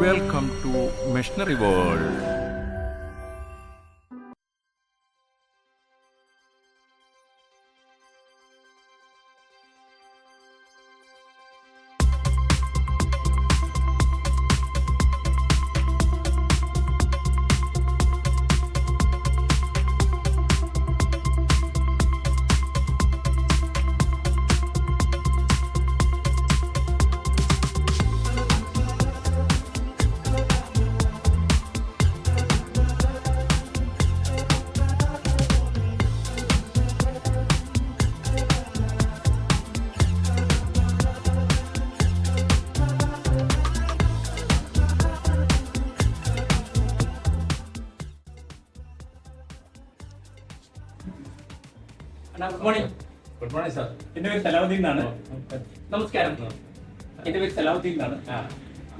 Welcome to Machinery World. Good morning. Good morning sir. എൻ്റെ പേര് സലാഹുദ്ദീൻ എന്നാണ്. നമസ്കാരം. എൻ്റെ പേര് സലാഹുദ്ദീൻ എന്നാണ്.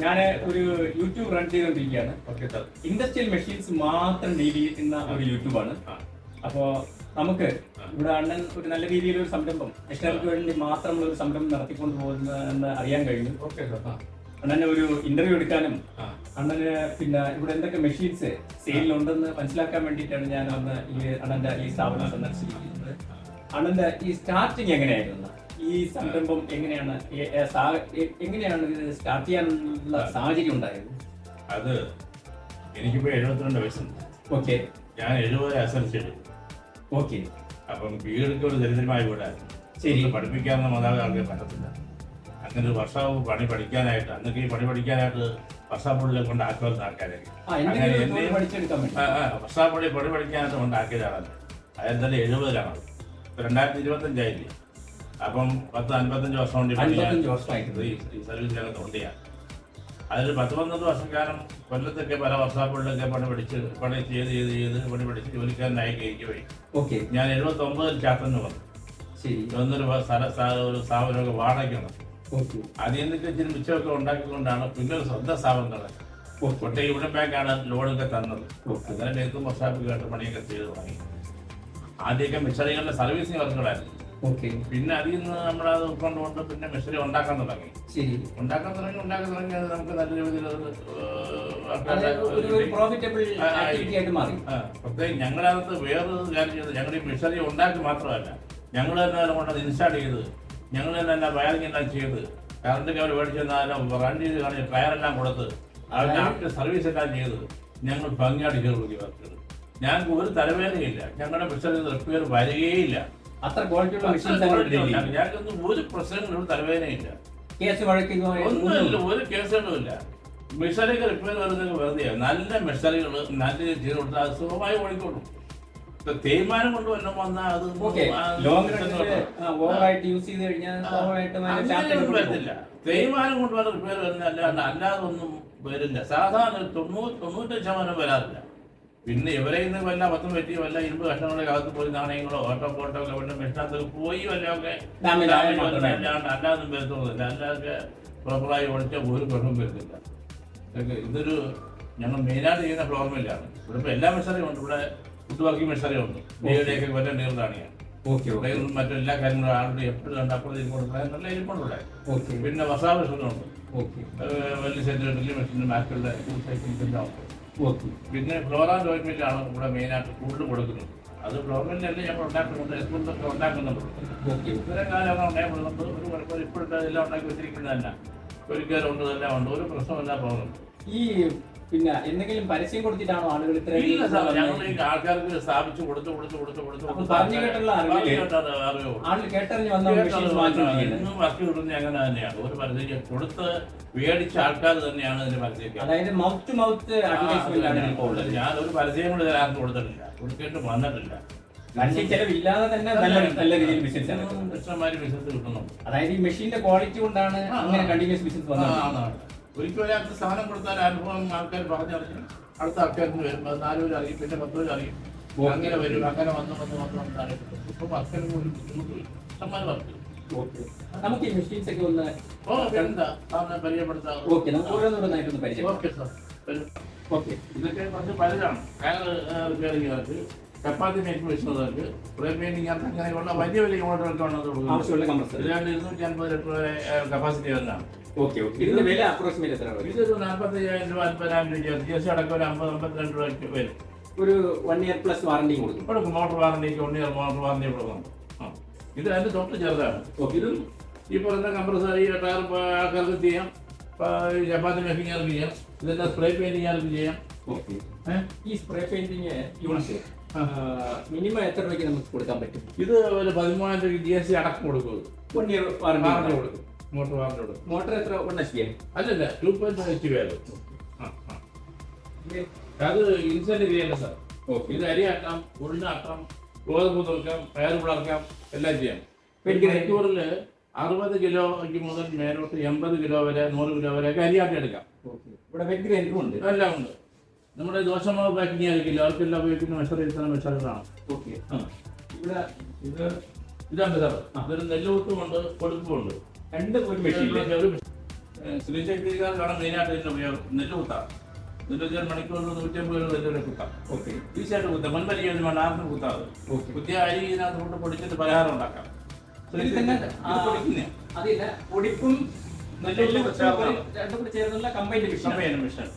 ഞാൻ ഒരു യൂട്യൂബ് റൺ ചെയ്തുകൊണ്ടിരിക്കുകയാണ്. Okay sir. ഇൻഡസ്ട്രിയൽ മെഷീൻസ് മാത്രം ഡീൽ ചെയ്യുന്ന ഒരു യൂട്യൂബാണ്. അപ്പോൾ നമുക്ക് ഇവിടെ അണ്ണൻ ഒരു നല്ല രീതിയിൽ ഒരു സംരംഭം മെഷീനറിക്ക് വേണ്ടി മാത്രമുള്ള ഒരു സംരംഭം നടത്തിക്കൊണ്ട് പോകുന്നതെന്ന് അറിയാൻ കഴിഞ്ഞു. Okay sir. അണ്ണനെ ഒരു ഇന്റർവ്യൂ എടുക്കാനും അണ്ണന് പിന്നെ ഇവിടെ എന്തൊക്കെ മെഷീൻസ് സെയിലുണ്ടെന്ന് മനസ്സിലാക്കാൻ വേണ്ടിയിട്ടാണ് ഞാൻ അന്ന് ഈ അണ്ണന്റെ ഈ സ്ഥാപനം സന്ദർശിക്കുന്നത്. അണ്ണന്റെ ഈ സ്റ്റാർട്ടിങ് എങ്ങനെയായിരുന്നു? ഈ സംരംഭം എങ്ങനെയാണ് ഇത് സ്റ്റാർട്ട് ചെയ്യാനുള്ള സാഹചര്യം ഉണ്ടായത്? അത് എനിക്കിപ്പോ 72 വയസ്സുണ്ട്. ഓക്കെ. ഞാൻ 70 SLC എടുക്കും. ഓക്കെ. അപ്പം വീടൊക്കെ ഒരു ദരിദ്രമായ വീടായിരുന്നു. ശരി. പഠിപ്പിക്കാവുന്ന മാതാപിതാക്കൾക്ക് പറ്റത്തില്ല. അങ്ങനെ ഒരു വർഷാപ്പ് പണി പഠിക്കാനായിട്ട് അന്നൊക്കെ ഈ പണി പഠിക്കാനായിട്ട് വർഷാപ്പുള്ളിലെ കൊണ്ട് ആക്കുവാൻ ആൾക്കാരായിരിക്കും. വർഷാപ്പുള്ളി പണി പഠിക്കാനായിട്ട് കൊണ്ടാക്കിയതാണ്. അതായത് 70-ലാണ്. 2025 അപ്പം 10-55 വർഷം കൊണ്ട് ഈ സർവീസ് രംഗത്ത് കൊണ്ടിയാണ്. അതിൽ 10-12 വർഷക്കാലം കൊല്ലത്തൊക്കെ പല വർഷാപ്പുകളിലൊക്കെ പണി ചെയ്ത് ജോലിക്കാരനായി കഴിക്കുകയും ഞാൻ 79-ൽ ചാത്തന്ന് വന്നു. ഒന്നൊരു ഒരു സ്ഥാപനമൊക്കെ വാടകയ്ക്ക് അതിൽ നിന്നൊക്കെ ഇച്ചിരി മിച്ചമൊക്കെ ഉണ്ടാക്കിക്കൊണ്ടാണ് പിന്നെ ഒരു സ്വന്തം സ്ഥാപനം നടന്നത്. കൊട്ടை യൂണിയൻ ബാങ്കാണ് ലോണൊക്കെ തന്നത്. അങ്ങനെ നെയ്ത്തും വർഷാപ്പ് കേട്ട് പണിയൊക്കെ ചെയ്ത് തുടങ്ങി. ആദ്യമൊക്കെ മിഷറികളുടെ സർവീസിങ് വർക്കുകളായിരുന്നു. പിന്നെ അതിൽ നിന്ന് നമ്മളത് ഉൾക്കൊണ്ടുകൊണ്ട് പിന്നെ മിഷറി ഉണ്ടാക്കാൻ തുടങ്ങി. അത് നമുക്ക് നല്ല രീതിയിൽ പ്രത്യേകം ഞങ്ങളകത്ത് വേറൊരു കാര്യം ചെയ്ത് ഞങ്ങൾ ഈ മിഷറി ഉണ്ടാക്കി മാത്രമല്ല ഞങ്ങൾ തന്നെ കൊണ്ടത് ഇൻസ്റ്റാൾ ചെയ്ത് ഞങ്ങൾ തന്നെ വയറിംഗ് എല്ലാം ചെയ്ത് കറണ്ട് കേബിൾ മേടിച്ചെന്നാലും റൺ ചെയ്ത് കാണിച്ച് ടയറെല്ലാം കൊടുത്ത് അതിൻ്റെ ആഫ്റ്റർ സർവീസ് എല്ലാം ചെയ്ത് ഞങ്ങൾ ഭംഗിയായിട്ട് ചെയ്ത് കൊടുക്കി വർക്കുകൾ. ഞങ്ങൾക്ക് ഒരു തലവേദനയില്ല. ഞങ്ങളുടെ മിഷറി റിപ്പയർ വരികയില്ല. അത്ര ക്വാളിറ്റിയുള്ള മെഷീൻസ് ഞങ്ങൾക്കൊന്നും ഒരു പ്രശ്നങ്ങളും തലവേദനയില്ല. ഒന്നുമില്ല, ഒരു കേസുകളും ഇല്ല. മിഷറികൾ റിപ്പയർ വരുന്നത് വെറുതെയാണ്. നല്ല മിഷറികൾ നല്ല ചെയ്ത് കൊടുത്താൽ അത് സുഖമായി ഓടിക്കൊള്ളും. തേയ്മാനം കൊണ്ട് വന്നാൽ അത് വരത്തില്ല. തേയ്മാനം കൊണ്ട് വന്ന റിപ്പയർ വരുന്ന അല്ലാതെ ഒന്നും വരില്ല. സാധാരണ 90% വരാറില്ല. പിന്നെ ഇവരെ ഇന്ന് വല്ല പത്തും പറ്റി വല്ല ഇരുമ്പ് കഷ്ണങ്ങളുടെ അകത്ത് പോയി നാണയങ്ങളോ ഓട്ടോ ഫോട്ടോ ഒക്കെ മെഷീനകത്ത് പോയി വല്ലതൊക്കെ അല്ലാതൊന്നും വരുത്തുന്നില്ല. അല്ലാതെ പ്രോപ്പറായി ഓടിച്ചാൽ ഒരു പ്രശ്നം വരുന്നില്ല. ഇതൊരു ഞങ്ങൾ മെയിനായിട്ട് ചെയ്യുന്ന ഫ്ലോർ മില്ലാണ്. ഇവിടെ ഇപ്പോൾ എല്ലാ മെഷറിയും ഉണ്ട്. ഇവിടെ ഫുഡ് വർക്കിംഗ് മെഷറിയും ഉണ്ട്. ഡേയുടെയൊക്കെ വല്ല നീർതാണിയാണ്. മറ്റെല്ലാ കാര്യങ്ങളും ആളുടെ എപ്പോഴും കണ്ട് അപ്പുറത്ത് കൊടുക്കാൻ നല്ല ഇരിപ്പുണ്ട്. പിന്നെ വസാ മെഷീനുണ്ട്. വലിയ സെൻറ്ററിൽ മെഷീൻ മാറ്റുകളുടെ എല്ലാം ഉണ്ട്. പിന്നെ ഫ്ലോർ ആൻഡ് ഓയിൻമെന്റാണ് ഇവിടെ മെയിനായിട്ട് കൂടുതൽ കൊടുക്കുന്നത്. അത് ഫ്ലോർ മില്ലല്ലേ ഞങ്ങൾ ഉണ്ടാക്കുന്നുണ്ട്. എസ്പെക്ടൊക്കെ ഉണ്ടാക്കുന്നുണ്ട്. ഇത്രയും കാലം ഉണ്ടാകുന്നുണ്ട്. ഒരു കുഴപ്പമില്ല. ഇപ്പോഴത്തെ എല്ലാം ഉണ്ടാക്കി വെച്ചിരിക്കുന്നതല്ല. ഒരിക്കലുണ്ട്, എല്ലാം ഉണ്ട്. ഒരു പ്രശ്നമല്ല പോകുന്നുണ്ട്. ഈ പിന്നെ എന്തെങ്കിലും പരസ്യം കൊടുത്തിട്ടാണോ ആളുകൾ ഞങ്ങൾ ഈ ആൾക്കാർക്ക് സ്ഥാപിച്ചു കൊടുത്ത് ഇന്നും വർക്ക് കിട്ടുന്നത് അങ്ങനെ തന്നെയാണ്. ഒരു പരസ്യം കൊടുത്ത് മേടിച്ച ആൾക്കാർ തന്നെയാണ് ഇതിന് പരസ്യം. അതായത് മൗത്ത് ടു മൗത്ത് ഞാൻ ഒരു പരസ്യം കൂടി ആർക്കും കൊടുത്തിട്ടില്ല, കൊടുക്കേണ്ടി വന്നിട്ടില്ല. ചെലവില്ലാതെ തന്നെ നല്ല രീതിയിൽ ബിസിനസ് കിട്ടുന്നുണ്ട്. അതായത് ഈ മെഷീന്റെ ക്വാളിറ്റി കൊണ്ടാണ് അങ്ങനെ കണ്ടിന്യൂസ് ബിസിനസ് വന്നത്. ഒരിക്കലും ഒരാൾക്ക് സ്ഥാനം കൊടുത്താൽ അനുഭവം ആൾക്കാർ പറഞ്ഞറിഞ്ഞു അടുത്ത ആൾക്കാർക്ക് വരും. അത് 4 പേര് അറിയും, പിന്നെ 10 പേര് അറിയും. അങ്ങനെ വരും. അങ്ങനെ വന്ന് അറിയപ്പെട്ടു. ഇപ്പൊ വർക്കിന് ഒരു ബുദ്ധിമുട്ടില്ല. ഇഷ്ടംമാരെ വർക്ക്. നമുക്ക് ഈ മെഷീൻസ് ഒക്കെ ഒന്ന് പരിചയപ്പെടുത്താം. ഇതൊക്കെ കുറച്ച് പലതാണ്. റിപ്പയറിംഗ്, ചപ്പാത്തി മേക്ക് മെഷീനുകൾക്ക്, ഫ്രെയിം പെയിന്റിംഗ്, അങ്ങനെയുള്ള വലിയ യൂണിറ്റുകൾക്ക് 250 ലിറ്റർ വരെ കപ്പാസിറ്റി വരുന്നതാണ്. Okay okay. ഇതിന്റെ വില അപ്രോക്സിമേറ്റ് എത്ര വരും? ഇതൊരു 45,000 രൂപ 40,000 രൂപ GST അടക്കം ഒരു 50-52 രൂപയ്ക്ക് വരും. ഒരു 1 ഇയർ പ്ലസ് വാറണ്ടിയും കൊടുക്കും. കൊടുക്കും. മോട്ടോർ വാറണ്ടിക്ക് 1 ഇയർ മോട്ടോർ വാറണ്ടി കൊടുക്കും. ഇത് അതിന്റെ തൊട്ട് ചെറുതാണ്. ഇതും ഈ പറയുന്ന കംപ്രസർ ഈ ടയർ ആൾക്കാർക്ക് ചെയ്യാം, ചപ്പാത്തി മേക്കിങ്ങാർക്ക് ചെയ്യാം, ഇതെല്ലാം സ്പ്രേ പെയിന്റിങ്ങാർക്ക് ചെയ്യാം. ഓക്കെ. ഈ സ്പ്രേ പെയിന്റിങ് യൂണിറ്റ് മിനിമം എത്ര രൂപയ്ക്ക് നമുക്ക് കൊടുക്കാൻ പറ്റും? ഇത് ഒരു 13,000 രൂപ GST അടക്കം കൊടുക്കും. 1 ഇയർ വാറണ്ടി കൊടുക്കും. മോട്ടോർ വാറണ്ടി കൊടുക്കും. മോട്ടർ എത്ര 1 HP? അല്ലല്ല 2.5 HP ആയിരുന്നു. അത് ഇൻസെന്റ് ചെയ്യണ്ട സാർ. ഇത് അരി ആക്കാം, ഉഴുന്നാക്കാം, ഗോതമ്പ് തുറക്കാം, പയർ പിളർക്കാം, എല്ലാം ചെയ്യാം. മണിക്കൂറിൽ 60 കിലോയ്ക്ക് മുതൽ മേലോട്ട് 80 കിലോ വരെ 100 കിലോ വരെ ഒക്കെ അരിയാട്ടി എടുക്കാം. ഇവിടെ വെറ്റ് ഗ്രൈൻഡറും ഉണ്ട്. എല്ലാം ഉണ്ട്. നമ്മുടെ ദോശമാവ് പാക്കിങ് ആയിരിക്കില്ല, അവർക്കെല്ലാം ഉപയോഗിക്കുന്ന മെഷറുകളാണ്. ഓക്കെ. ഇവിടെ ഇതാണ് സാർ. അതൊരു നെല്ലുകുത്തുമുണ്ട്, പൊടുപ്പുമുണ്ട്. രണ്ടും ഒരു മെഷീൻ. സ്ത്രീശക്തിക്കാർക്കാണ് മെയിനായിട്ട് ഇതിന്റെ ഉപയോഗം. നെല്ലുകുത്താണ്. നെല്ല് മണിക്കൂറിൽ 150 രൂപ നെല്ല് കുത്താം. ഓക്കെ. ഈസിയായിട്ട് കുത്താം. മൺപരിയൊന്നും വേണ്ട, ആർക്കും കുത്താതെ. കുത്തിയ അരി ഇതിനകത്ത് കൊണ്ട് പൊടിച്ചിട്ട് പലഹാരം ഉണ്ടാക്കാം. അതില്ല, പൊടിപ്പും രണ്ടും കൂടി ചേർന്നുള്ള കമ്പൈൻഡ് മിഷൻ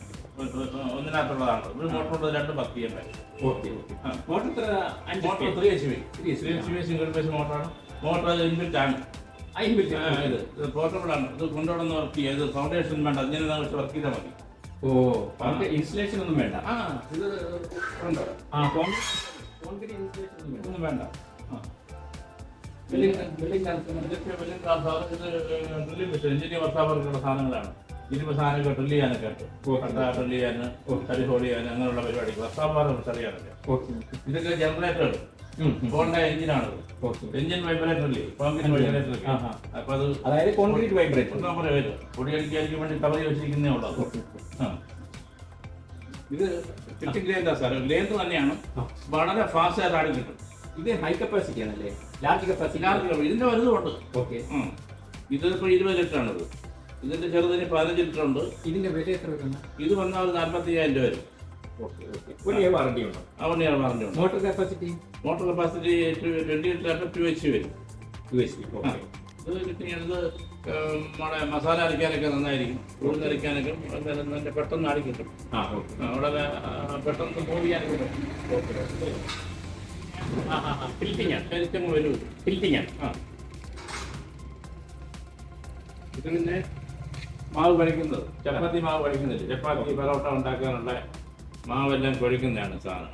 ഒന്നിനകത്തുള്ളതാണ്. ഒരു മോട്ടോർ 2 വർക്ക് ചെയ്യാൻ പറ്റും. Okay. Motor 3 HP single phase മോട്ടറാണ്. മോട്ടർ ഇൻബിൽറ്റ് ആണ്. ഇത് പോർട്ടബിൾ ആണ്. ഇത് കൊണ്ടുപോകുന്ന വർക്ക് ചെയ്യുക. ഇത് ഫൗണ്ടേഷൻ വേണ്ട, അതിനെ വെച്ച് വർക്ക് ചെയ്താൽ മതി. ഇൻസ്റ്റലേഷൻ ഒന്നും വേണ്ട. ഇത് ഒന്നും വേണ്ട. എഞ്ചിനീയർ വർഷാവർക്കുള്ള സാധനങ്ങളാണ്. ഇരുമ്പ് സാധനങ്ങൾ ഡ്രിൽ ചെയ്യാനൊക്കെ ഉണ്ട്. ഡ്രിൽ ചെയ്യാൻ, കരി ഹോൾ ചെയ്യാൻ, അങ്ങനെയുള്ള പരിപാടികൾ വർഷാവാരം അറിയാനൊക്കെ. ഇതൊക്കെ ജനറേറ്റർ ഹോണ്ട എഞ്ചിനാണ്. എഞ്ചിൻ വൈബ്രേറ്റർ ഇല്ലേ, കോൺക്രീറ്റ് വൈബ്രേറ്റർ. അപ്പൊ അത് അതായത് കോൺക്രീറ്റ് വൈബ്രേറ്റർ വരും. പൊടിയടിക്കാതിരിക്കാൻ വേണ്ടി തവറി വെച്ചിരിക്കുന്നേ ഉള്ളത്. ഇത് ഫിഫ്റ്റി ഗ്രൈൻഡർ സാർ, ഗ്രൈൻഡർ തന്നെയാണ്. വളരെ ഫാസ്റ്റ് ആയിട്ട് ആടി കിട്ടും. ഇത് ഹൈ കപ്പാസിറ്റി ആണല്ലേ? Large capacity. ഇതിന്റെ വലുതുമുണ്ട്. ഓക്കെ. ഇതിപ്പോ 20 ലിറ്റർ ആണത്. ഇതിന്റെ ചെറുതിന് 15 ലിറ്റർ ഉണ്ട്. ഇതിന്റെ വില എത്ര വരുന്നത്? ഇത് വന്നാൽ ഒരു 45,000 രൂപ വരും. 1 ഇയർ വാറണ്ടി ഉണ്ടോ? 1 ഇയർ വാറണ്ടി ഉണ്ട്. മോട്ടോർ കപ്പാസിറ്റി 20 ലിറ്റർ 2 HP വരും. 2 HP. ഇത് കിട്ടിയത് നമ്മുടെ മസാല അരയ്ക്കാനൊക്കെ നന്നായിരിക്കും. ഉഴുന്നരയ്ക്കാനൊക്കെ നല്ല പെട്ടെന്ന് ആടി കിട്ടും. വളരെ പെട്ടെന്ന് മൂവ് ചെയ്യാനൊക്കെ പറ്റും. ഇത് പിന്നെ മാവ് കുഴയ്ക്കുന്നത്, ചപ്പാത്തി മാവ് കുഴയ്ക്കുന്നില്ല. ചപ്പാത്തി പൊറോട്ട ഉണ്ടാക്കാനുള്ള മാവെല്ലാം കുഴയ്ക്കുന്നതാണ് സാധനം.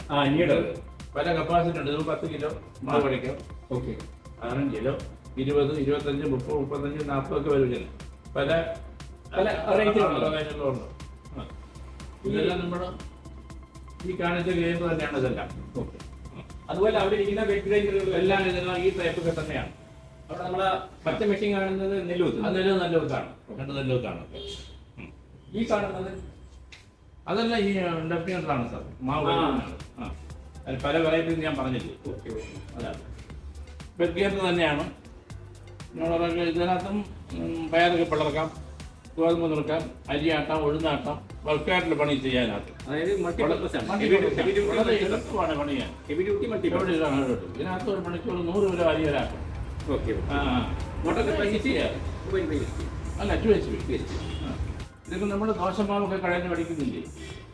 പല കപ്പാസിറ്റി ഉണ്ട്. ഇത് 10 കിലോ മാവ് കുഴയ്ക്കാം. 6 കിലോ 20, 25, 30, 35, 40 ഒക്കെ വരും. പല റേഞ്ചുകളുണ്ട്. ഇതെല്ലാം നമ്മുടെ ഈ കാണിച്ച ഗ്രൈൻഡർ തന്നെയാണ് ഇതെല്ലാം. അതുപോലെ അവിടെ ഇരിക്കുന്ന വെറ്റ് ഗ്രൈൻഡറുകൾ എല്ലാം ഇതെല്ലാം ഈ ടൈപ്പൊക്കെ തന്നെയാണ്. അവിടെ നമ്മളെ പച്ച മെഷീൻ കാണുന്നത് നെല്ലുകുത്ത്. അത് നെല്ലുകുത്താണ്. 2 നെല്ലുകുത്താണ്. ഈ കാണുന്നത് അതെല്ലാം ഈ ഡെഫിനറ്റാണ് സാർ. മാവ് അത് പല വെറൈറ്റി ഞാൻ പറഞ്ഞില്ലേ. അതാണ് വെറ്റ് ഗ്രൈൻഡർ തന്നെയാണ്. നമ്മളൊക്കെ ഇതിനകത്തും പയറൊക്കെ പിളർക്കാം, ഗോതമ്പ് നുറുക്കാം, അരിയാട്ടാം, ഉഴുന്നാട്ടാം, ബൾക്കായിട്ടുള്ള പണി ചെയ്യാനകത്ത്. അതായത് പണി ചെയ്യാൻ ഇതിനകത്ത് ഒരു മണിക്കൂർ 100 കിലോ അരി വരാക്കും. അല്ല 2 HP. ഇതൊക്കെ നമ്മുടെ ദോശമാവൊക്കെ കഴിഞ്ഞ് പഠിക്കുന്നില്ലേ,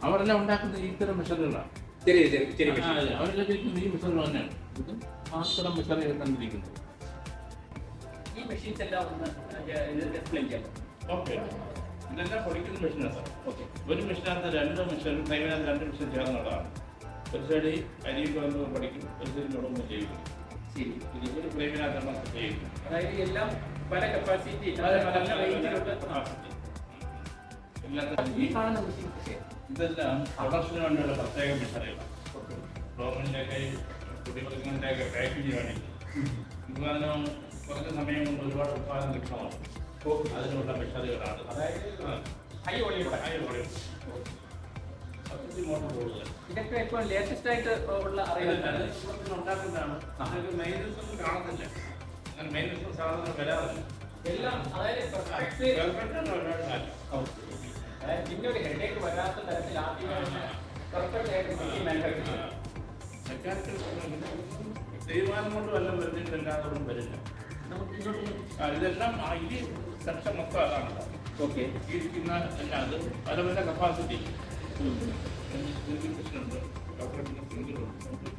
അവരെല്ലാം ഉണ്ടാക്കുന്ന ഇത്തരം മിഷനുകളാണ്. അവരെല്ലാം ചെയ്യുന്നത് ഈ മിഷനുകൾ തന്നെയാണ്. ഇതും മാത്രം മിഷനുകൾ കണ്ടിരിക്കുന്നത്. ഈ മെഷീൻസ് എല്ലാം ഒന്ന് എക്സ്പ്ലെയിൻ ചെയ്യാം. ഓക്കെ. ഇതെല്ലാം പൊടിക്കുന്ന മെഷീനാണ് സാർ. ഓക്കെ. ഒരു മെഷീനകത്ത് 2 മെഷീൻ, ടൈമിനകത്ത് 2 മെഷീൻ ചേർന്നുള്ളതാണ്. ഒരു സൈഡ് അരി വന്ന് പഠിക്കും, ഒരു സൈഡിൽ ഉടമ്പ് ചെയ്യും. ഒരു ഫ്ലെയിമിനകത്താണ് ചെയ്യുന്നത്. അതായത് എല്ലാം പല കപ്പാസിറ്റി. ഇതെല്ലാം പ്രൊഡക്ഷന് വേണ്ടിയുള്ള പ്രത്യേക മെഷീനുകളാണ്. ഗവൺമെന്റിൻ്റെയൊക്കെ കുട്ടികൾക്കൊക്കെ പാക്കേജ് വേണമെങ്കിൽ ഉത്പാദനം കുറച്ച് സമയം കൊണ്ട് ഒരുപാട് ഉത്പാദനം കിട്ടണം. അതിനുള്ള മെഷീനുകളാണ്. മോട്ടോർ കൂടുതൽ ഇതൊക്കെ ഇപ്പോൾ ലേറ്റസ്റ്റ് ആയിട്ട് ഉള്ള ഉണ്ടാക്കുന്നതാണ്. അതിന് മെയിൻ്റനൻസ് ഒന്നും കാണത്തില്ല. അങ്ങനെ മെയിൻ്റനൻസ് സാധനം വരാറില്ല. എല്ലാം അതായത് പിന്നെ ഒരു ഹെഡേക്ക് വരാത്ത തരത്തിൽ തീരുമാനം കൊണ്ട് വല്ലതും വരുന്നില്ല, എല്ലാവരും വരില്ല. ഇതെല്ലാം ഈ സെക്ഷൻ മൊത്തം അതാണ്. ഓക്കെ. ഇരിക്കുന്ന അല്ല അത് പല പല കപ്പാസിറ്റി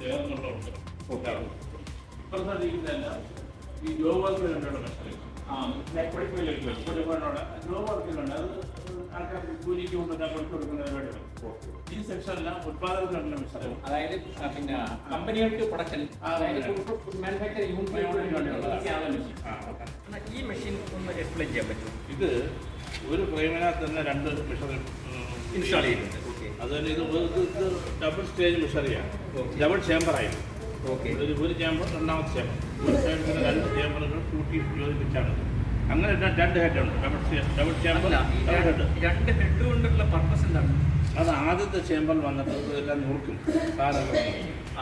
ചേർന്നുള്ളതുണ്ട്. ഇപ്പുറത്തെ ഇരിക്കുന്നതല്ല ഈ ജോ വർക്ക് കണ്ടുള്ള മെഷർ ജോ വർക്കിലുണ്ട്. അത് ആൾക്കാർ കൂലിക്ക് കൊണ്ടുവന്നാൽ കൊടുത്തു കൊടുക്കുന്ന പരിപാടിയാണ്. ഈ സെക്ഷനെല്ലാം ഉത്പാദനത്തിനുള്ള മെഷർ. അതായത് പിന്നെ കമ്പനികൾക്ക് പ്രൊഡക്ഷൻ, മാനുഫാക്ചർ ഈ മെഷീൻ ഒന്ന് എക്സ്പ്ലെയിൻ ചെയ്യാൻ പറ്റും? ഇത് ഒരു ഫ്രെയിമിനകത്ത് തന്നെ രണ്ട് മെഷർ ഇൻസ്റ്റാൾ ചെയ്തിട്ടുണ്ട്. അതുപോലെ ഇത് ഡബിൾ സ്റ്റേജ് മെഷറിയാണ്. ഡബിൾ ചേമ്പറായിരുന്നു. ഓക്കെ. ഒരു ചേമ്പർ, രണ്ടാമത്തെ ചേമ്പർ, ഒരു സൈഡിൽ രണ്ട് ചേമ്പറുകൾ കൂട്ടി യോജിപ്പിച്ചാണ്. അങ്ങനെ രണ്ട് ഹെഡ് ഉണ്ട്. Double chamber, head. രണ്ട് ഹെഡ് കൊണ്ടുള്ള പർപ്പസ് എന്താണ്? അത് ആദ്യത്തെ ചേമ്പർ വന്നിട്ട് ഇതെല്ലാം നുറുക്കും.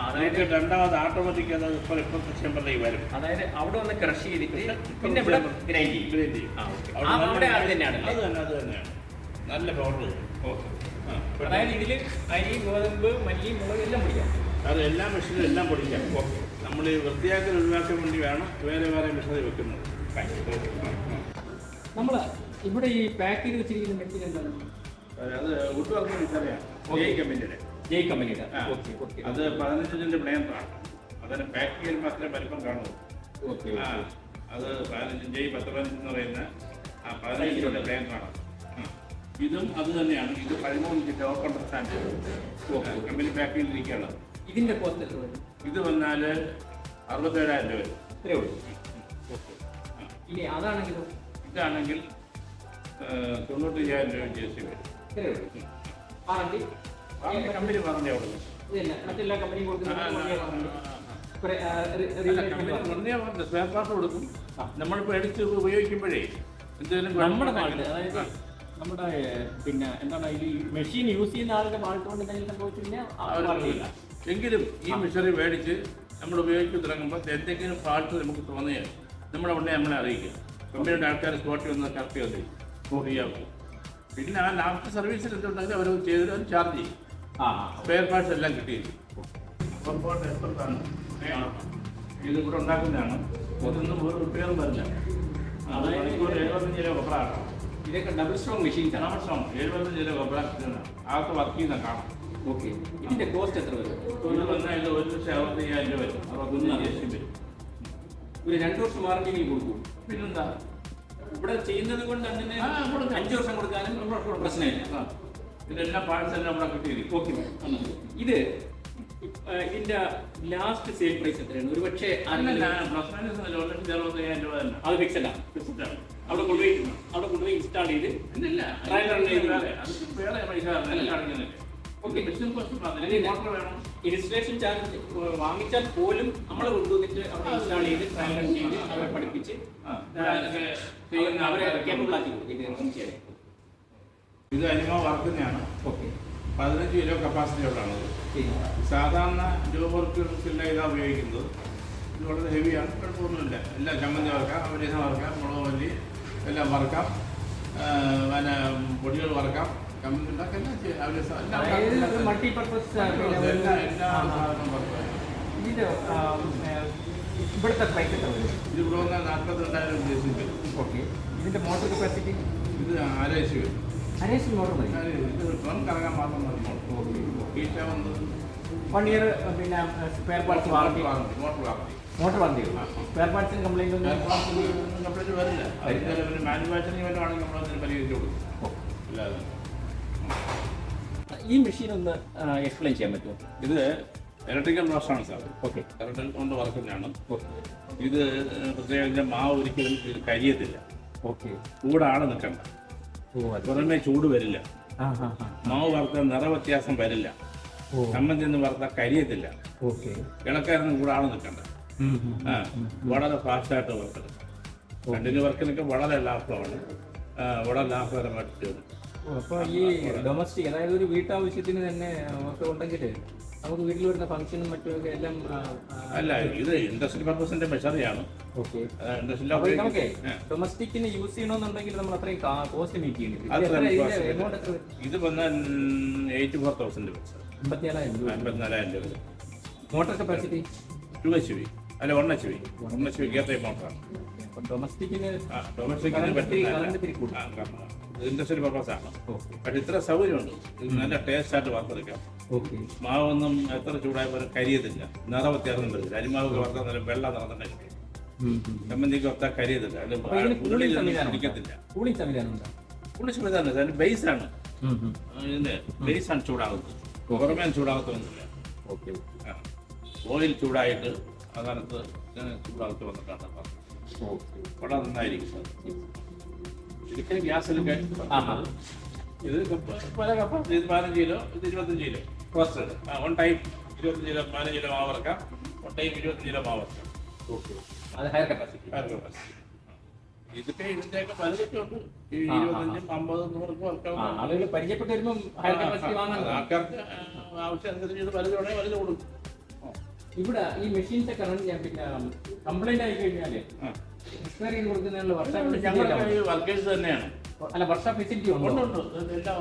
അതായത് രണ്ടാമത് ഓട്ടോമാറ്റിക് അത് ഇപ്പോഴത്തെ ചേമ്പറിലേക്ക് വരും. അതായത് അവിടെ ഒന്ന് ക്രഷ് ചെയ്തിട്ട് പിന്നെ ഇവിടെ ഗ്രൈൻഡ് ചെയ്യും. അത് തന്നെയാണ് നല്ല പൗഡർ. അതായത് ഇതില് അരി, ഗോതമ്പ്, മല്ലി, മുളക് എല്ലാം പൊടിക്കാം. അത് എല്ലാ മെഷീനും എല്ലാം പൊടിക്കാം. നമ്മൾ ഈ വൃത്തിയാക്കൽ ഒഴിവാക്കാൻ വേണ്ടി വേണം വേറെ വേറെ മെഷീനിൽ വെക്കുന്നത്. നമ്മൾ ഇവിടെ ഈ പാക്ക് ചെയ്ത് വെച്ചിരിക്കുന്ന മെഷീൻ എന്താണ്? അത് വുഡ് വർക്ക് മെഷീനാണ്. കമ്പനിയുടെ കമ്പനിയുടെ അത് 15 ഇഞ്ചിന്റെ പ്ലെയറാണ്. അതിന് പാക്ക് ചെയ്യുമ്പോൾ അത്രയും വലിപ്പം കാണുമോ? അത് 15 ഇഞ്ച് 10 എന്ന് പറയുന്ന 15 ഇഞ്ചിന്റെ പ്ലെയറാണ്. ഇതും അത് തന്നെയാണ്. ഇത് 13 ഇഞ്ച് ടോപ്പ് അണ്ടർസ്റ്റാൻഡ് കമ്പനി പാക്ക് ചെയ്തിരിക്കുകയാണ്. ഇതിന്റെ കോസ്റ്റ് എത്ര വരും? ഇത് വന്നാൽ 67,000 രൂപ വരും. ഇത്രയേ ഉള്ളൂ. ഇനി അതാണെങ്കിലോ? ഇതാണെങ്കിൽ 95,000 രൂപ GST വരും. ഇത്രയേ ഉള്ളൂ. വാറണ്ടി കമ്പനി പറഞ്ഞേ ഉള്ളൂ. ഇതല്ല മറ്റെല്ലാ കമ്പനിയും സ്പെയർ പാർട്ട് കൊടുക്കും. നമ്മളിപ്പോൾ എടുത്ത് ഉപയോഗിക്കുമ്പോഴേ എന്തെങ്കിലും നമ്മുടെ നാട്ടിൽ, അതായത് നമ്മുടെ പിന്നെ എന്താണ് ഈ മെഷീൻ യൂസ് ചെയ്യുന്ന ആളുടെ മാൾട്ട് കൊണ്ട് എന്തെങ്കിലും സംഭവിച്ചില്ല. എങ്കിലും ഈ മെഷീനറി മേടിച്ച് നമ്മൾ ഉപയോഗിച്ച് തുടങ്ങുമ്പോൾ എന്തെങ്കിലും പാർട്ട് നമുക്ക് തോന്നിയാൽ നമ്മുടെ ഉടനെ നമ്മളെ അറിയിക്കുക. കമ്പനിയുടെ ആൾക്കാർ സ്പോട്ടിൽ വന്ന് കറക്റ്റ് ചെയ്ത് ഫ്രീയാക്കും. പിന്നെ ആ ലാസ്റ്റ് സർവീസിൽ എന്തുണ്ടെങ്കിൽ അവർ ചെയ്തിട്ട് അത് ചാർജ് ചെയ്യും. സ്പെയർ പാർട്സ് എല്ലാം കിട്ടിയിരിക്കും. ഇത് ഇവിടെ ഉണ്ടാക്കുന്നതാണ്. ഇതൊന്നും ഒരു റിപ്പയറും വരില്ല. 75 രൂപ കൊപ്രാണ്. ഇതൊക്കെ ഡബിൾ സ്ട്രോങ് മെഷീൻസ് ആണ്. ഡബിൾ സ്ട്രോങ് 75 രൂപ കൊപ്രാണ്. അകത്ത് വർക്ക് ചെയ്യുന്ന കാണാം. ഓക്കെ. ഇതിന്റെ കോസ്റ്റ് എത്ര വരും? ഇത് വന്നാൽ ഇത് 1,65,000 രൂപ വരും. 61 GST വരും. ഒരു 2 വർഷം വാറണ്ടി കൊടുക്കും. പിന്നെന്താ ഇവിടെ ചെയ്യുന്നത് കൊണ്ട് അങ്ങനെ 5 വർഷം കൊടുക്കാനും പ്രശ്നമില്ല. ഇതെല്ലാം പാർട്സ് എല്ലാം ഇവിടെ കിട്ടിയിരിക്കും. ഓക്കെ. ഇത് ഇതിന്റെ ലാസ്റ്റ് സെയിൽ പ്രൈസ് എത്രയാണ്? ഒരു പക്ഷേ പ്ലസ് മൈനസ് 1,65,000 രൂപ തന്നെ. അത് ഫിക്സഡ് ആണ്. അവിടെ കൊണ്ടുപോയി ഇൻസ്റ്റാൾ ചെയ്ത് ഇൻസ്റ്റലേഷൻ ചാർജ് വാങ്ങിച്ചാൽ പോലും നമ്മൾ കൊണ്ടുവന്നിട്ട് അവിടെ ഇൻസ്റ്റാൾ ചെയ്ത് ട്രയൽ റൺ ചെയ്ത് അവരെ പഠിപ്പിച്ച് അവരെ കേപ്പബിൾ ആക്കി കൊടുക്കും. ഇത് അനിമ വർക്ക് തന്നെയാണ്. ഓക്കെ. 15 കിലോ കപ്പാസിറ്റി ഉള്ളതാണത്. സാധാരണ ജോബ് വർക്കെല്ലാം ഇതാണ് ഉപയോഗിക്കുന്നത്. ഇത് വളരെ ഹെവിയാണ്. കുഴപ്പമൊന്നുമില്ല. എല്ലാം ചമ്മന്തി വറക്കാം, അവരീസം വറക്കാം, മുളക് മല്ലി എല്ലാം വറക്കാം, പിന്നെ പൊടികൾ വറക്കാം, കമ്പനി ഉണ്ടാക്കാം, എല്ലാം ചെയ്യാം. മൾട്ടിപർപ്പസ് എല്ലാ സാധനവും വറക്കാം. ഇവിടുത്തെ പ്രൈസ് എത്ര വരും? ഇത് ഇവിടെ വന്നാൽ 42,000 ഉദ്ദേശിക്കും. ഓക്കെ. ഇതിന്റെ മോട്ടോർ കപ്പാസിറ്റി ഇത് 6 വരും. 6 മോട്ടോർ മതി. ഇത് ഡ്രം കറങ്ങാൻ മാത്രം മതി. ഈറ്റ വന്നത് 1 ഇയർ. പിന്നെ spare parts warranty, motor warranty. Spare പാർട്സിന് കംപ്ലൈന്റ് ഒന്നും കംപ്ലൈൻറ്റ് വരില്ല. അതിന് മാനുഫാക്ചറിങ് വല്ലതാണെങ്കിൽ നമ്മളതിന് പരിഹരിച്ചു കൊടുക്കും. അല്ലാതെ ഈ മെഷീൻ ഒന്ന് എക്സ്പ്ലെയിൻ ചെയ്യാൻ പറ്റുമോ? ഇത് ഇലക്ട്രിക്കൽ വാഷാണ് സാർ. ഓക്കെ. ഇലക്ട്രിക്കൽ കൊണ്ട് വർക്കുന്നതാണ്. ഇത് പ്രത്യേകം മാവ് ഒരിക്കലും ഇത് കരിയത്തില്ല. ഓക്കെ. ചൂടാണ് നിൽക്കണ്ട. പുറമേ ചൂട് വരില്ല. മാവ് വറുത്താൽ നിറവ്യത്യാസം വരില്ല. ചമ്മന്തി എന്ന് വറുത്താൽ കരിയത്തില്ല. ഓക്കെ. ഇളക്കാരന് ചൂടാണ് നിൽക്കണ്ട. വളരെ ഫാസ്റ്റായിട്ട് വർക്ക്. കണ്ടിന്യൂ വർക്കിനൊക്കെ വളരെ ലാഭമാണ്. വളരെ ലാഭകരമായിട്ട് ചെയ്തു. അപ്പോൾ ഈ ഡൊമസ്റ്റിക്, അതായത് ഒരു വീട്ടാവശ്യത്തിന് തന്നെ ഒക്കെ ഉണ്ടെങ്കിൽ നമുക്ക് വീട്ടിൽ വരുന്ന ഫംഗ്ഷനും മറ്റുമൊക്കെ എല്ലാം അല്ല, ഇത് ഇൻഡസ്ട്രി പർപ്പസിന്റെ മെഷറിയാണ്. ഓക്കെ. നമുക്ക് ഡൊമസ്റ്റിക്കിന് യൂസ് ചെയ്യണമെന്നുണ്ടെങ്കിൽ നമ്മൾ അത്രയും കോസ്റ്റ് മീറ്റ് ചെയ്യുന്നുണ്ട്. ഇത് വന്നാൽ 84,000 രൂപ. 54,000 രൂപ. മോട്ടോർ കപ്പാസിറ്റി 2 HP അല്ല 1 HP. 1 HP ഗിയർ ടൈപ്പ് മോട്ടറാണ്. ഡൊമസ്റ്റിക്കിന് ഡൊമസ്റ്റിക്കിന് കറണ്ട് തിരി കൂടും. ഇൻഡസ്ട്രിയൽ പർപ്പസ് ആണ്. ഓക്കെ പക്ഷെ ഇത്ര സൗകര്യമുണ്ട്. ഇത് നല്ല ടേസ്റ്റ് ആയിട്ട് വറുത്തെടുക്കാം. ഓക്കെ. മാവൊന്നും എത്ര ചൂടായപ്പോൾ കരിയത്തില്ല, നിറ വ്യത്യാസം വരില്ല. അരിമാവ് വറുത്താൽ നല്ല വെള്ള നിറം തന്നെ കിട്ടും. ചമ്മന്തിക്ക് വറുത്താൽ കരിയത്തില്ല, ഇരിക്കത്തില്ല. കൂളിംഗ് സംവിധാനം ഉണ്ടോ? പുള്ളി സംവിധാനം അതിന്റെ ബേസാണ്, ഇതിന്റെ ബേസാണ് ചൂടാകുന്നത്. പുറമേ ചൂടാകത്തൊന്നുമില്ല. ഓക്കെ. ഓയിൽ ചൂടായിട്ട് അതാനത്ത് ചൂടാകത്ത് വന്നിട്ടാണ് വളരെ നന്നായിരിക്കും. ഇതൊക്കെ ഗ്യാസിലൊക്കെ ഇത് പല കപ്പ, ഇത് 15 കിലോ, ഇത് 25 kilo roasted. One time 25 kilo 15 kilo മാവ് ഇറക്കാം, വൺ ടൈം 25 കിലോ മാവ് ഇറക്കാം. ഓക്കെ. അത് ഹയർ കപ്പാസിറ്റി. ഇതൊക്കെ ഇതിന്റെയൊക്കെ പലതൊക്കെ ഉണ്ട്. 25, 50, 100 ഇറക്കാം. ആളുകൾ പരിചയപ്പെട്ട് വരുമ്പോൾ ഹയർ കപ്പാസിറ്റി വാങ്ങാൻ ആൾക്കാർക്ക് ആവശ്യം അനുസരിച്ച് ഇത് പലതും ഉണ്ടെങ്കിൽ പലതും കൊടുക്കും. ഇവിടെ ഈ മെഷീൻസ് ഒക്കെ പിന്നെ കംപ്ലൈന്റ് ആയി കഴിഞ്ഞാല് കൊടുക്കുന്നതിനുള്ള വർക്കേഴ്സ് തന്നെയാണ്. അല്ല, വർക്ക്ഷോപ്പ് ഫെസിലിറ്റി ഉണ്ടോ? എല്ലാ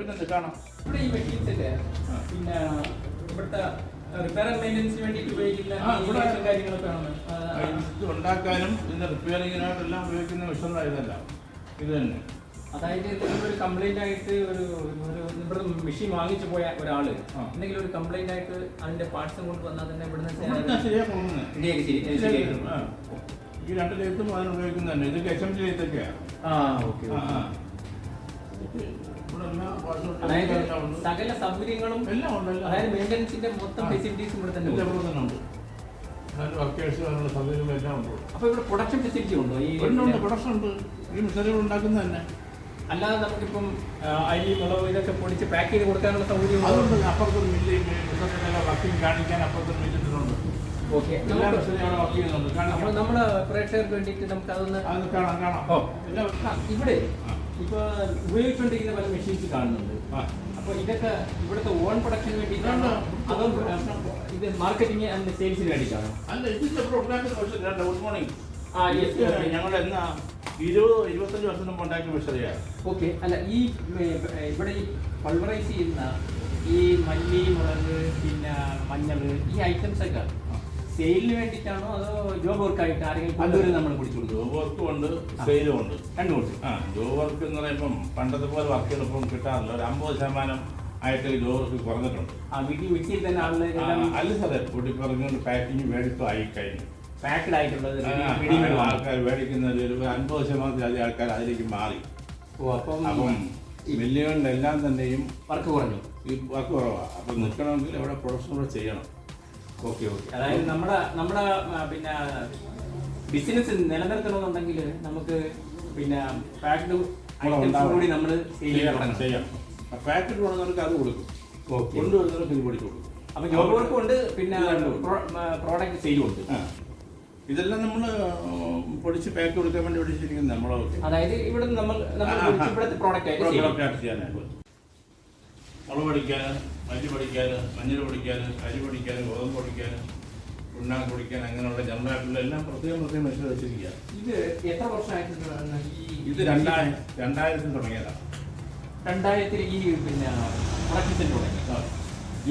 പിന്നെ കാണാം. ഇവിടെ ഈ മെഷീൻസിന്റെ പിന്നെ ഇവിടുത്തെ റിപ്പയർ ആൻഡ് മെയിൻ്റെനൻസിന് വേണ്ടിയിട്ട് ഉപയോഗിക്കുന്ന കാര്യങ്ങളൊക്കെ ആണ്. ഇത് ഉണ്ടാക്കാനും ഇതിന്റെ റിപ്പയറിങ്ങിനായിട്ടെല്ലാം ഉപയോഗിക്കുന്ന മിഷനല്ല ഇത് തന്നെ. അതായത് എന്തെങ്കിലും ഒരു കംപ്ലൈന്റ് ആയിട്ട് ഒരു ഇവിടെ മെഷീൻ വാങ്ങിച്ചു പോയ ഒരാള് എന്തെങ്കിലും ഒരു കംപ്ലൈന്റ് ആയിട്ട് അതിന്റെ പാർട്സും കൊണ്ട് വന്നാൽ തന്നെ ഇവിടുന്ന് ശരിയാക്കും. ഈ രണ്ട് ലേത്തും അതിന് ഉപയോഗിക്കുന്നതന്നെ. ഇതൊക്കെ HMG ലേത്തൊക്കെയാണ്. അതായത് സകല സൗകര്യങ്ങളും എല്ലാം ഉണ്ട്. അതായത് മെയിൻ്റെനൻസിന്റെ മൊത്തം ഫെസിലിറ്റീസും ഇവിടെ തന്നെ ഉണ്ട്. വർക്കേഴ്സ് അതിനുള്ള സൗകര്യങ്ങളും എല്ലാം ഉണ്ട്. അപ്പൊ ഇവിടെ പ്രൊഡക്ഷൻ ഫെസിലിറ്റി ഉണ്ടോ? ഈ പ്രൊഡക്ഷൻ ഉണ്ട്. ഈ മിഷനറികൾ ഉണ്ടാക്കുന്നത് തന്നെ. അല്ലാതെ നമുക്കിപ്പം അരി മുളക് ഇതൊക്കെ പൊടിച്ച് പാക്ക് ചെയ്ത് കൊടുക്കാനുള്ള സൗകര്യം അതുകൊണ്ട് അപ്പുറത്ത് മില്ല് വർക്കിംഗ് കാണിക്കാൻ അപ്പുറത്ത് മില്ലിട്ടുണ്ട്. ഓക്കെ. എല്ലാ മിഷനും അവിടെ വർക്ക് ചെയ്യുന്നുണ്ട്. അപ്പോൾ നമ്മുടെ പ്രേക്ഷകർക്ക് വേണ്ടിയിട്ട് നമുക്ക് അതൊന്ന് കാണാം. ഇവിടെ ഇപ്പൊ ഉപയോഗിച്ചുകൊണ്ടിരിക്കുന്ന പല മെഷീൻസ് കാണുന്നുണ്ട്. അപ്പൊ ഇതൊക്കെ ഇവിടുത്തെ ഓൺ പ്രൊഡക്ഷന് വേണ്ടിയിട്ടാണോ അതോ ഇത് മാർക്കറ്റിംഗ് ആൻഡ് സെയിൽസിന് വേണ്ടിയിട്ടാണോ? അല്ല, ഇതിന്റെ പ്രോഗ്രാമിന് ഗുഡ് മോർണിംഗ്. ഞങ്ങൾ എന്നാ 20-25 വർഷം മുമ്പ് ഉണ്ടാക്കിയ മിഷനറിയാണ്. ഓക്കെ. അല്ല, ഈ ഇവിടെ ഈ പൾവറൈസ് ചെയ്യുന്ന ഈ മല്ലി, മുളക്, പിന്നെ മഞ്ഞൾ, ഈ ഐറ്റംസ് ഒക്കെ സെയിലിന് വേണ്ടിയിട്ടാണോ അതോ ജോബ് വർക്കായിട്ട് ആരെങ്കിലും കൊണ്ടുവരും നമ്മൾ പിടിച്ചു കൊടുക്കും? ജോബ് വർക്കും ഉണ്ട്, സെയിലും ഉണ്ട്, രണ്ടും ഉണ്ട്. ജോബ് വർക്ക് എന്ന് പറയുമ്പം പണ്ടത്തെ പോലെ വർക്ക് എളുപ്പം കിട്ടാറില്ല. ഒരു 50% ആയിട്ട് ജോബ് വർക്ക് കുറഞ്ഞിട്ടുണ്ട്. വീട്ടിൽ തന്നെ അല്ല സാറേ, കൂട്ടി പറഞ്ഞുകൊണ്ട് പാക്കിങ് മേടിച്ചു ആയി കഴിഞ്ഞു. പാക്ഡ് ആയിട്ടുള്ളത് ആൾക്കാർ മേടിക്കുന്നത് ഒരു 50% ആൾക്കാർ അതിലേക്ക് മാറി. അപ്പം മില്ലുകളിലെല്ലാം തന്നെയും വർക്ക് കുറഞ്ഞു, ഈ വർക്ക് കുറവാണ്. അപ്പം നിൽക്കണമെങ്കിൽ അവിടെ പ്രൊഡക്ഷൻ കൂടെ ചെയ്യണം. ഓക്കെ. അതായത് നമ്മുടെ പിന്നെ ബിസിനസ് നിലനിർത്തണമെന്നുണ്ടെങ്കിൽ നമുക്ക് പിന്നെ പാക്ഡ് കൂടി നമ്മൾ ചെയ്യാം. പാക്കറ്റ് കൊണ്ടുവന്നവർക്ക് അത് കൊടുക്കും, കൊണ്ടുവരുന്നവർക്ക് ഇത് പഠിച്ചു കൊടുക്കും. അപ്പൊ ജോബ് വർക്കും ഉണ്ട്, പിന്നെ പ്രോഡക്റ്റ് സെയിലും ഉണ്ട്. ഇതെല്ലാം നമ്മൾ പൊടിച്ച് പാക്ക് കൊടുക്കാൻ വേണ്ടി പഠിച്ചിരിക്കുന്നത് നമ്മളെ. അതായത് ഇവിടെ നമ്മൾ ഇവിടുത്തെ പ്രോഡക്റ്റ് ആയിട്ട് ചെയ്യാനായിട്ട് മുളക് പൊടിക്കാൻ, മല്ലി പൊടിക്കാൻ, മഞ്ഞൾ പൊടിക്കാൻ, അരി പൊടിക്കാൻ, ഗോതമ്പ് പൊടിക്കാൻ, ഉണ്ണാൻ പൊടിക്കാൻ, അങ്ങനെയുള്ള ജനറലായിട്ടുള്ള എല്ലാം പ്രത്യേകം മെഷീൻ വെച്ചിരിക്കുക. ഇത് എത്ര വർഷമായിട്ടുണ്ട്? ഇത് 2000 തുടങ്ങിയതാണ്. 2000 ഈ പിന്നെ പ്രൊഡക്ഷൻ തുടങ്ങി.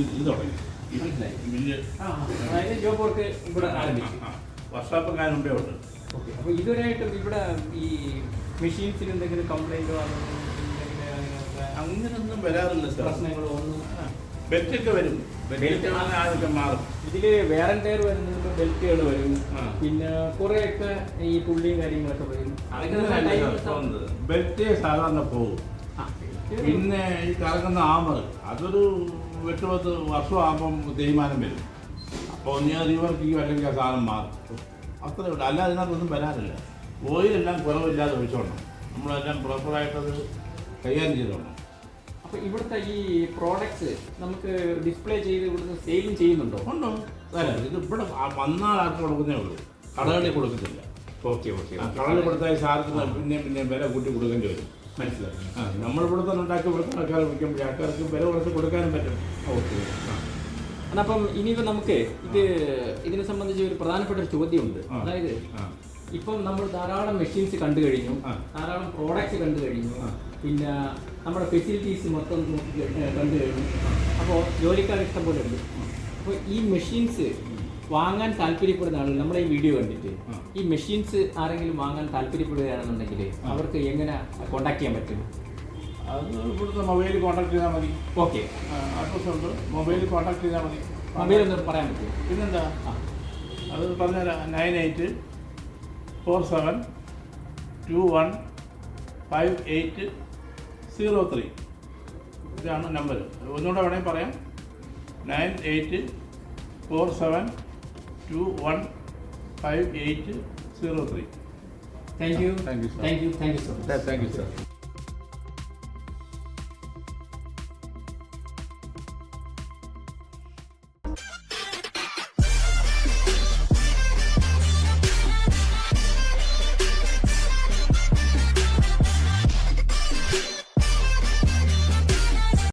ഇത് തുടങ്ങി മില്ല്. അതായത് ജോബ് വർക്ക് ഇവിടെ ആരംഭിച്ചു. വർഷാപ്പ് ഞാൻ മുമ്പേ ഉണ്ട്. ഓക്കെ. അപ്പോൾ ഇതുവരെയായിട്ടും ഇവിടെ ഈ മെഷീൻസിന് എന്തെങ്കിലും കംപ്ലൈൻറ്റോ അങ്ങനെയൊന്നും വരാറില്ല സാർ. പ്രശ്നങ്ങളോ ഒന്നും? ബെൽറ്റൊക്കെ വരും, ബെൽറ്റ് മാറും. ഇതില് വേറെ ടയർ വരുന്നത് ബെൽറ്റുകൾ വരും, പിന്നെ കുറെയൊക്കെ ഈ പുള്ളിയും കാര്യങ്ങളൊക്കെ വരും. ബെൽറ്റ് സാധാരണ പോകും. പിന്നെ ഈ കറങ്ങുന്ന ആമർ അതൊരു 8-10 വർഷമാകുമ്പം തേയ്മാനം വരും. അപ്പോൾ ഞാൻ റീവർക്ക് ചെയ്യും, അല്ലെങ്കിൽ ആ സാധനം മാറും. അത്രേ ഉള്ളൂ. അല്ലാതെ അതിനകത്തൊന്നും വരാറില്ല. ഓയിലെല്ലാം കുറവില്ലാതെ ഒഴിച്ചോണം, നമ്മളെല്ലാം പ്രോപ്പറായിട്ടത് കൈകാര്യം ചെയ്തോണം. അപ്പോൾ ഇവിടുത്തെ ഈ പ്രോഡക്ട്സ് നമുക്ക് ഡിസ്പ്ലേ ചെയ്ത് ഇവിടുന്ന് സെയിലും ചെയ്യുന്നുണ്ടോ? ഉണ്ടോ? അല്ല, ഇത് ഇവിടെ വന്നാൽ ആർക്ക് കൊടുക്കുന്നേ ഉള്ളൂ, കടകളിൽ കൊടുക്കുന്നില്ല. ഓക്കെ. കടകളിൽ കൊടുത്താൽ സാർക്ക് പിന്നെ വില കൂട്ടി കൊടുക്കേണ്ടി വരും. മനസ്സിലായി? നമ്മളിവിടെ തന്നെ ഉണ്ടാക്കി ഇവിടുത്തെ ആൾക്കാർ വിൽക്കുമ്പോൾ ആൾക്കാർക്ക് വില കുറച്ച് കൊടുക്കാനും പറ്റും. ഓക്കെ. അപ്പം ഇനിയിപ്പോൾ നമുക്ക് ഇതിനെ സംബന്ധിച്ച് ഒരു പ്രധാനപ്പെട്ട ഒരു ചോദ്യമുണ്ട്. അതായത് ഇപ്പം നമ്മൾ ധാരാളം മെഷീൻസ് കണ്ടു കഴിഞ്ഞു, ധാരാളം പ്രോഡക്റ്റ്സ് കണ്ടു കഴിഞ്ഞു, പിന്നെ നമ്മുടെ ഫെസിലിറ്റീസ് മൊത്തം കണ്ടു കഴിഞ്ഞു. അപ്പോൾ ജോലിക്കാർ ഇഷ്ടം പോലെ ഉണ്ട്. അപ്പോൾ ഈ മെഷീൻസ് വാങ്ങാൻ താല്പര്യപ്പെടുന്ന ആളുകൾ നമ്മളെ ഈ വീഡിയോ കണ്ടിട്ട് ഈ മെഷീൻസ് ആരെങ്കിലും വാങ്ങാൻ താല്പര്യപ്പെടുകയാണെന്നുണ്ടെങ്കിൽ അവർക്ക് എങ്ങനെ കോൺടാക്ട് ചെയ്യാൻ പറ്റും? അത് ഇവിടുത്തെ മൊബൈലിൽ കോൺടാക്ട് ചെയ്താൽ മതി. ഓക്കെ, അഡ്രസ് ഉണ്ട്, മൊബൈലിൽ കോൺടാക്ട് ചെയ്താൽ മതി. മൊബൈൽ ഒന്ന് പറയാൻ പറ്റും? പിന്നെന്താ, അത് പറഞ്ഞുതരാം. 9847215803 ഇതാണ് നമ്പർ. ഒന്നുകൂടെ വേണമെങ്കിൽ പറയാം. 9847215803. Thank you, Thank you, sir. Thank you, thank you so much. Thank you, sir.